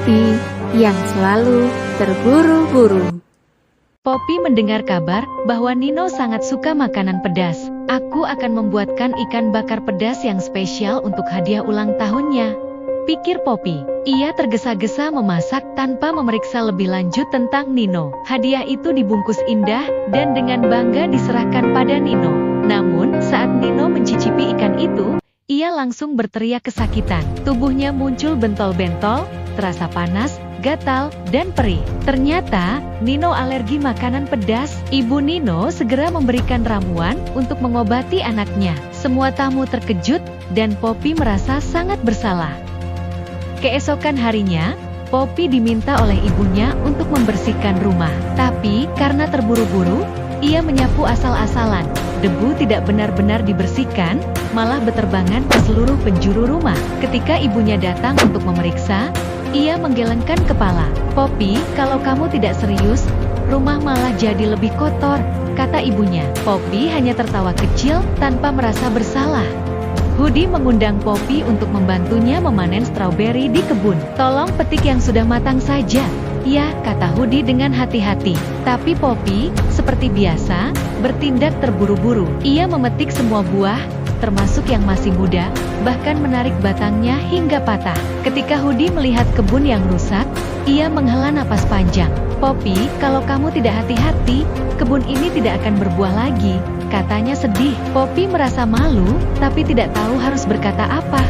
Poppy yang selalu terburu-buru. Poppy mendengar kabar bahwa Nino sangat suka makanan pedas. Aku akan membuatkan ikan bakar pedas yang spesial untuk hadiah ulang tahunnya, pikir Poppy. Ia tergesa-gesa memasak tanpa memeriksa lebih lanjut tentang Nino. Hadiah itu dibungkus indah dan dengan bangga diserahkan pada Nino. Namun, saat Nino mencicipi ikan itu, ia langsung berteriak kesakitan. Tubuhnya muncul bentol-bentol, terasa panas, gatal, dan perih. Ternyata, Nino alergi makanan pedas. Ibu Nino segera memberikan ramuan untuk mengobati anaknya. Semua tamu terkejut, dan Poppy merasa sangat bersalah. Keesokan harinya, Poppy diminta oleh ibunya untuk membersihkan rumah. Tapi, karena terburu-buru, ia menyapu asal-asalan. Debu tidak benar-benar dibersihkan, malah beterbangan ke seluruh penjuru rumah. Ketika ibunya datang untuk memeriksa, ia menggelengkan kepala. Poppy, kalau kamu tidak serius, rumah malah jadi lebih kotor, kata ibunya. Poppy hanya tertawa kecil tanpa merasa bersalah. Hudi mengundang Poppy untuk membantunya memanen stroberi di kebun. Tolong petik yang sudah matang saja. Ya, kata Hudi dengan hati-hati. Tapi Poppy, seperti biasa, bertindak terburu-buru. Ia memetik semua buah, termasuk yang masih muda, bahkan menarik batangnya hingga patah. Ketika Hudi melihat kebun yang rusak, ia menghela napas panjang. Poppy, kalau kamu tidak hati-hati, kebun ini tidak akan berbuah lagi, katanya sedih. Poppy merasa malu, tapi tidak tahu harus berkata apa.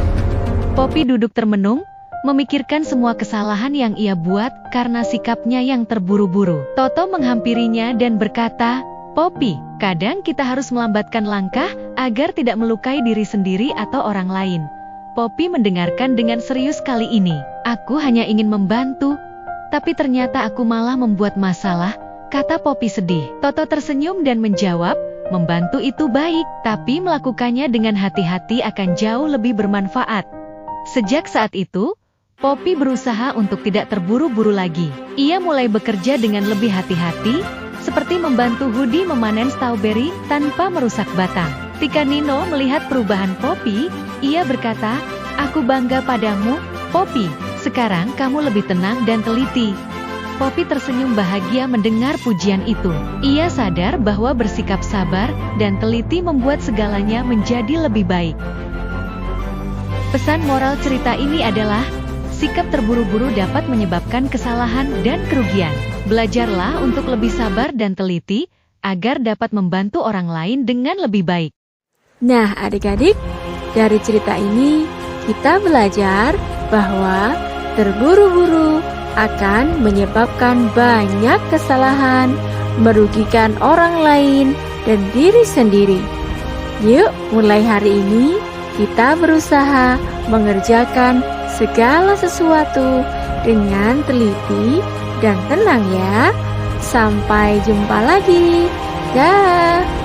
Poppy duduk termenung, memikirkan semua kesalahan yang ia buat karena sikapnya yang terburu-buru. Toto menghampirinya dan berkata, Poppy, kadang kita harus melambatkan langkah agar tidak melukai diri sendiri atau orang lain. Poppy mendengarkan dengan serius kali ini. Aku hanya ingin membantu, tapi ternyata aku malah membuat masalah, kata Poppy sedih. Toto tersenyum dan menjawab, membantu itu baik, tapi melakukannya dengan hati-hati akan jauh lebih bermanfaat. Sejak saat itu, Poppy berusaha untuk tidak terburu-buru lagi. Ia mulai bekerja dengan lebih hati-hati, seperti membantu Hudi memanen stroberi tanpa merusak batang. Ketika Nino melihat perubahan Poppy, ia berkata, aku bangga padamu, Poppy. Sekarang kamu lebih tenang dan teliti. Poppy tersenyum bahagia mendengar pujian itu. Ia sadar bahwa bersikap sabar dan teliti membuat segalanya menjadi lebih baik. Pesan moral cerita ini adalah, sikap terburu-buru dapat menyebabkan kesalahan dan kerugian. Belajarlah untuk lebih sabar dan teliti, agar dapat membantu orang lain dengan lebih baik. Nah adik-adik, dari cerita ini kita belajar bahwa terburu-buru akan menyebabkan banyak kesalahan, merugikan orang lain dan diri sendiri. Yuk, mulai hari ini kita berusaha mengerjakan segala sesuatu dengan teliti dan tenang ya. Sampai jumpa lagi. Dah.